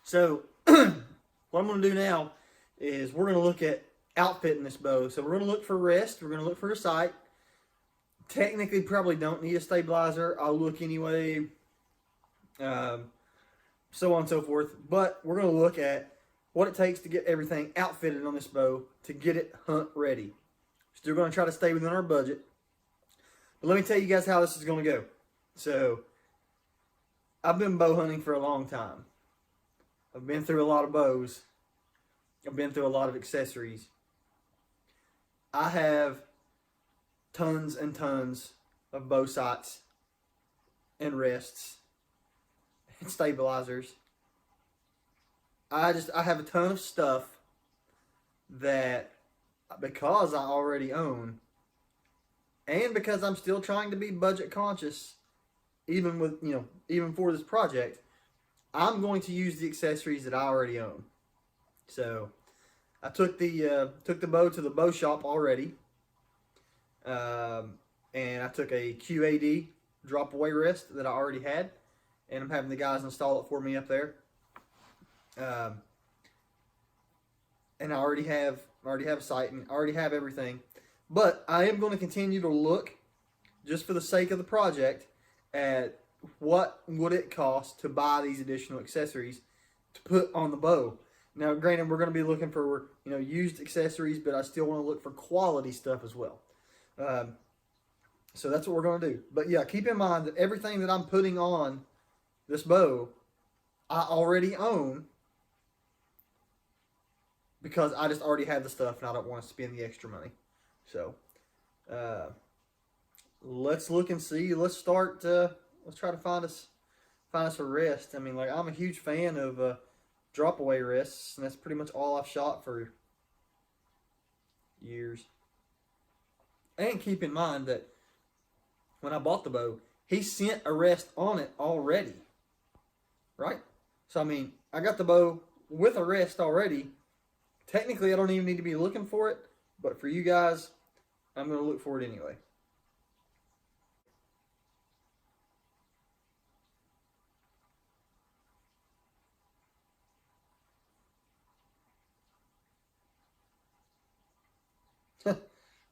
So what I'm going to do now is we're going to look at outfitting this bow. So we're going to look for rest. We're going to look for a sight. Technically, probably don't need a stabilizer. I'll look anyway. So on and so forth. But we're going to look at what it takes to get everything outfitted on this bow to get it hunt ready. Still going to try to stay within our budget. But let me tell you guys how this is going to go. So I've been bow hunting for a long time. I've been through a lot of bows. I've been through a lot of accessories. I have tons and tons of bow sights and rests and stabilizers. I have a ton of stuff that, because I already own, and because I'm still trying to be budget conscious, even for this project, I'm going to use the accessories that I already own. So I took the bow to the bow shop already, and I took a QAD drop away wrist that I already had, and I'm having the guys install it for me up there. And I already have a sight and I already have everything, but I am going to continue to look, just for the sake of the project, at what would it cost to buy these additional accessories to put on the bow. Now, granted, we're going to be looking for used accessories, but I still want to look for quality stuff as well. So that's what we're going to do. But yeah, keep in mind that everything that I'm putting on this bow, I already own, because I just already have the stuff and I don't want to spend the extra money. So let's look and see. Let's start. Let's try to find us a rest. I mean, like, I'm a huge fan of drop away rests, and that's pretty much all I've shot for years. And keep in mind that when I bought the bow, he sent a rest on it already, right? So I mean, I got the bow with a rest already. Technically, I don't even need to be looking for it, but for you guys, I'm going to look for it anyway.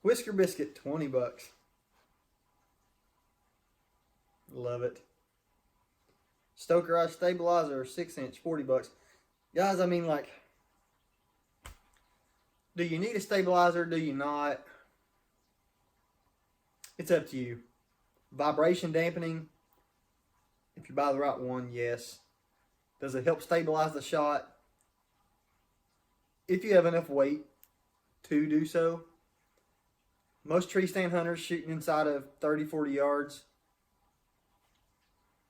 Whisker Biscuit, 20 bucks. Love it. Stokerized stabilizer, 6-inch, 40 bucks. Guys, I mean, like, do you need a stabilizer? Do you not? It's up to you. Vibration dampening, if you buy the right one, yes. Does it help stabilize the shot? If you have enough weight to do so. Most tree stand hunters shooting inside of 30, 40 yards,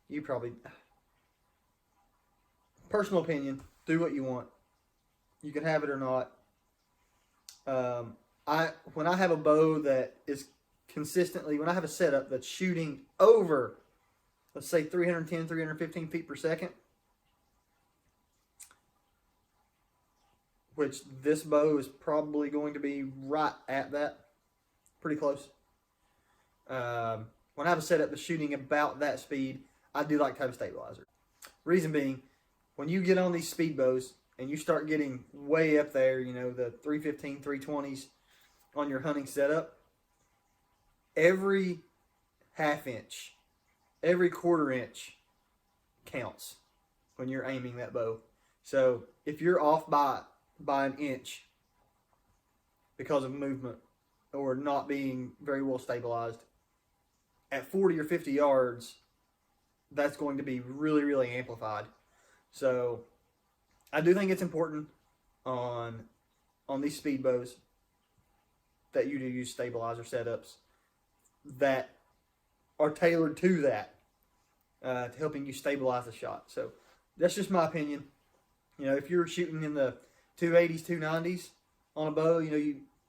you probably, personal opinion, do what you want. You can have it or not. When I have a bow that is consistently, when I have a setup that's shooting over, let's say 310, 315 feet per second, which this bow is probably going to be right at that, pretty close. When I have a setup that's shooting about that speed, I do like to have a stabilizer. Reason being, when you get on these speed bows and you start getting way up there, the 315, 320s on your hunting setup, every half inch, every quarter inch counts when you're aiming that bow. So if you're off by an inch because of movement or not being very well stabilized, at 40 or 50 yards, that's going to be really, really amplified. So I do think it's important on these speed bows that you do use stabilizer setups that are tailored to that, to helping you stabilize the shot. So that's just my opinion. If you're shooting in the 280s, 290s on a bow,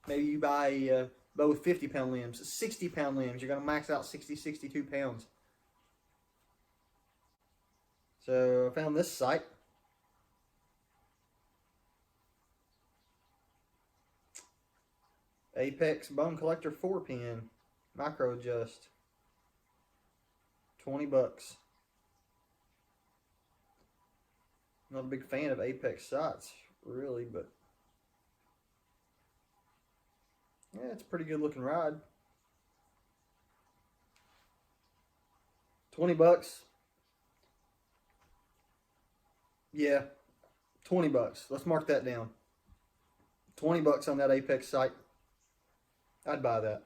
maybe you buy a bow with 50-pound limbs, 60-pound limbs. You're going to max out 60, 62 pounds. So I found this sight. Apex Bone Collector 4-pin, micro adjust, 20 bucks. Not a big fan of Apex sights, really, but yeah, it's a pretty good looking rod. $20. Yeah, $20. Let's mark that down. $20 on that Apex sight. I'd buy that.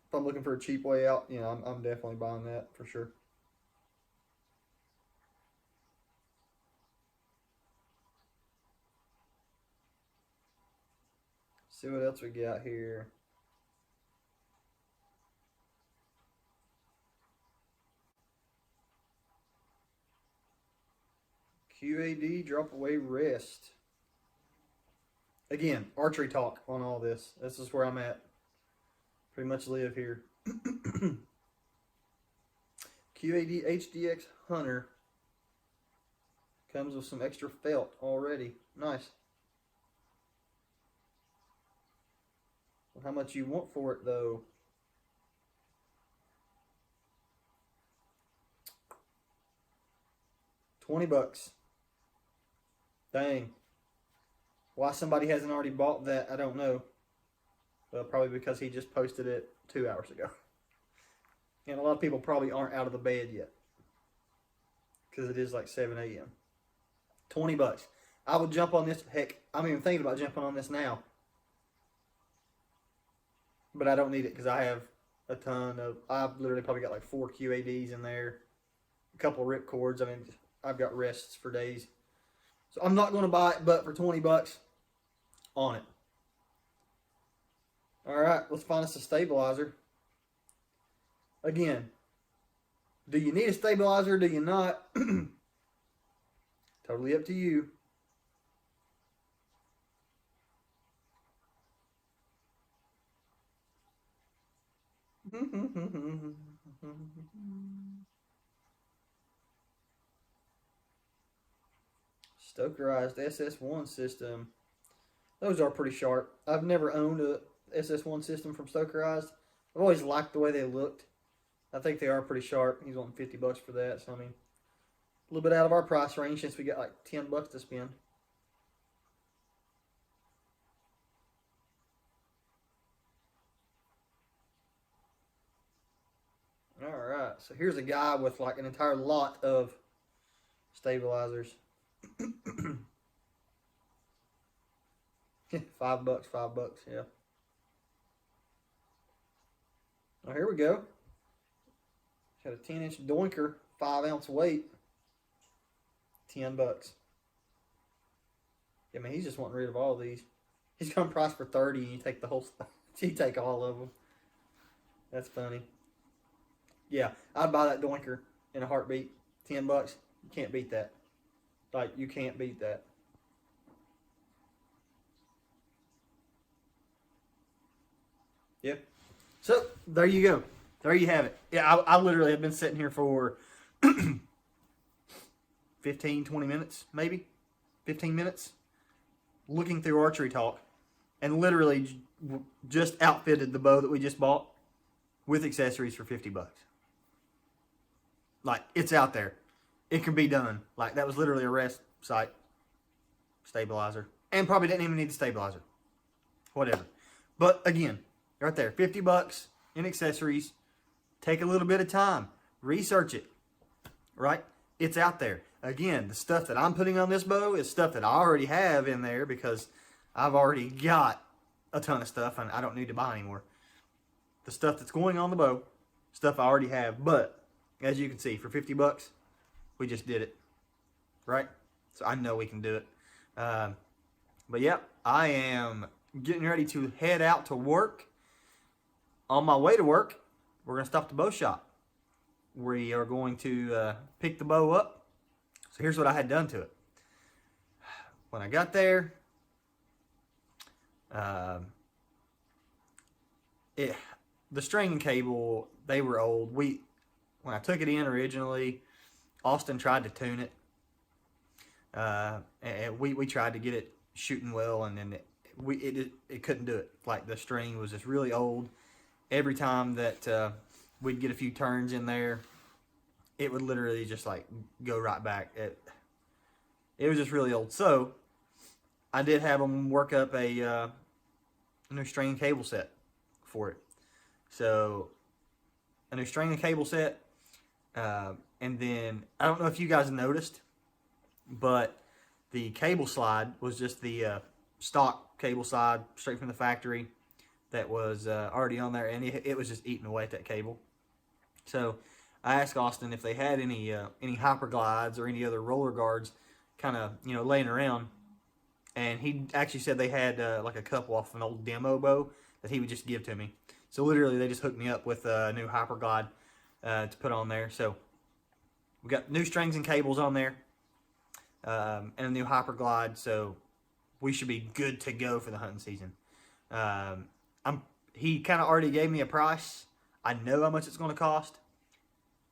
If I'm looking for a cheap way out, you know, I'm definitely buying that for sure. See what else we got here. QAD drop away rest. Again, archery talk on all this. This is where I'm at. Pretty much live here. QAD HDX Hunter comes with some extra felt already. Nice. Well, how much you want for it though? $20. Dang. Why somebody hasn't already bought that, I don't know. Well, probably because he just posted it 2 hours ago. And a lot of people probably aren't out of the bed yet. Because it is like 7 a.m. $20. I would jump on this. Heck, I'm even thinking about jumping on this now. But I don't need it because I have a ton of... I've literally probably got like 4 QADs in there. A couple rip cords. I mean, I've got rests for days. So I'm not going to buy it, but for $20, on it. Alright, let's find us a stabilizer. Again, do you need a stabilizer? Do you not? Totally up to you. Stokerized SS1 system. Those are pretty sharp. I've never owned a SS1 system from Stokerized. I've always liked the way they looked. I think they are pretty sharp. He's wanting $50 for that. So, I mean, a little bit out of our price range since we got like $10 to spend. Alright, so here's a guy with like an entire lot of stabilizers. $5, yeah. Oh, here we go. Got a 10-inch doinker, 5-ounce weight, $10. Yeah, man, he's just wanting rid of all these. He's gonna price for $30, and you take the whole stuff. You take all of them. That's funny. Yeah, I'd buy that doinker in a heartbeat. $10. You can't beat that. Like, you can't beat that. Yeah. So, there you go. There you have it. Yeah, I literally have been sitting here for 15, 20 minutes, maybe. 15 minutes. Looking through Archery Talk. And literally just outfitted the bow that we just bought with accessories for $50. Like, it's out there. It can be done. Like, that was literally a rest sight stabilizer. And probably didn't even need the stabilizer. Whatever. But, again, right there. $50 in accessories. Take a little bit of time. Research it. Right? It's out there. Again, the stuff that I'm putting on this bow is stuff that I already have in there because I've already got a ton of stuff and I don't need to buy anymore. The stuff that's going on the bow, stuff I already have. But, as you can see, for $50, we just did it. Right? So I know we can do it. But yeah, I am getting ready to head out to work. On my way to work, we're going to stop at the bow shop. We are going to pick the bow up. So here's what I had done to it. When I got there, the string and cable, they were old. When I took it in originally, Austin tried to tune it. And we tried to get it shooting well, and then it couldn't do it. Like, the string was just really old. Every time that we'd get a few turns in there, it would literally just like go right back. It was just really old. So I did have them work up a new string and cable set for it. So a new string and cable set, and then I don't know if you guys noticed, but the cable slide was just the stock cable slide straight from the factory that was already on there, and it was just eating away at that cable. So I asked Austin if they had any hyperglides or any other roller guards, kind of laying around, and he actually said they had like a couple off an old demo bow that he would just give to me. So literally, they just hooked me up with a new hyperglide to put on there. So we got new strings and cables on there, and a new hyperglide. So we should be good to go for the hunting season. He kind of already gave me a price. I know how much it's going to cost.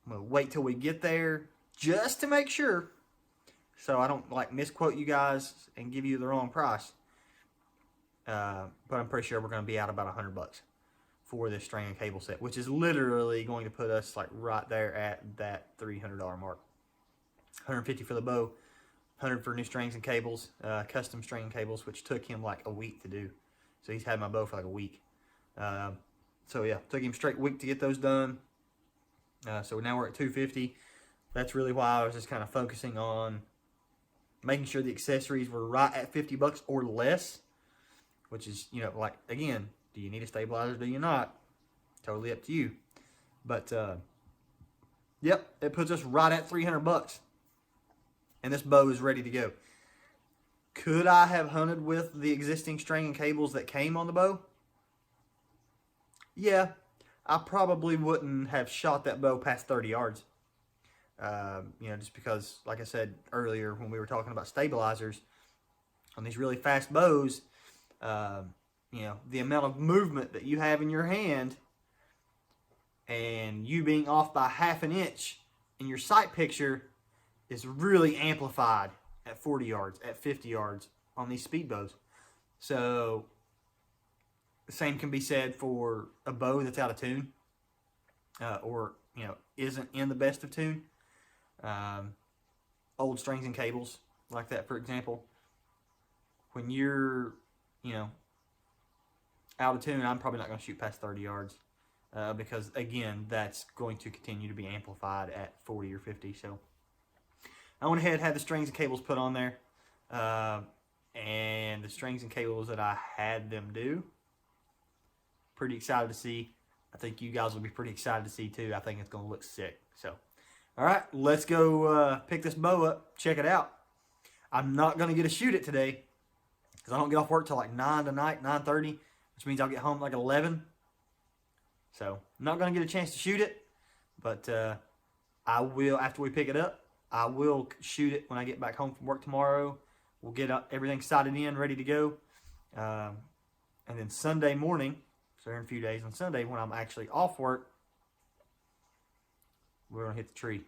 I'm going to wait till we get there just to make sure, so I don't like misquote you guys and give you the wrong price. But I'm pretty sure we're going to be out about $100 for this string and cable set, which is literally going to put us like right there at that $300 mark. $150 for the bow, $100 for new strings and cables, custom string and cables, which took him like a week to do. So he's had my bow for like a week. So yeah, took him straight week to get those done. So now we're at $250. That's really why I was just kind of focusing on making sure the accessories were right at $50 or less, which is, like, again, do you need a stabilizer? Do you not? Totally up to you. But, yep, it puts us right at $300. And this bow is ready to go. Could I have hunted with the existing string and cables that came on the bow? Yeah, I probably wouldn't have shot that bow past 30 yards. Just because, like I said earlier when we were talking about stabilizers, on these really fast bows, the amount of movement that you have in your hand and you being off by half an inch in your sight picture is really amplified at 40 yards, at 50 yards on these speed bows. So the same can be said for a bow that's out of tune, or isn't in the best of tune. Old strings and cables like that, for example. When you're out of tune, I'm probably not going to shoot past 30 yards because again, that's going to continue to be amplified at 40 or 50. So I went ahead and had the strings and cables put on there, and the strings and cables that I had them do, pretty excited to see. I think you guys will be pretty excited to see too. I think it's going to look sick. So, all right, let's go pick this bow up, check it out. I'm not going to get to shoot it today because I don't get off work till like 9 tonight, 9:30, which means I'll get home like 11. So, I'm not going to get a chance to shoot it, but I will, after we pick it up, I will shoot it when I get back home from work tomorrow. We'll get everything sighted in, ready to go. And then Sunday morning, so in a few days on Sunday, when I'm actually off work, we're going to hit the tree.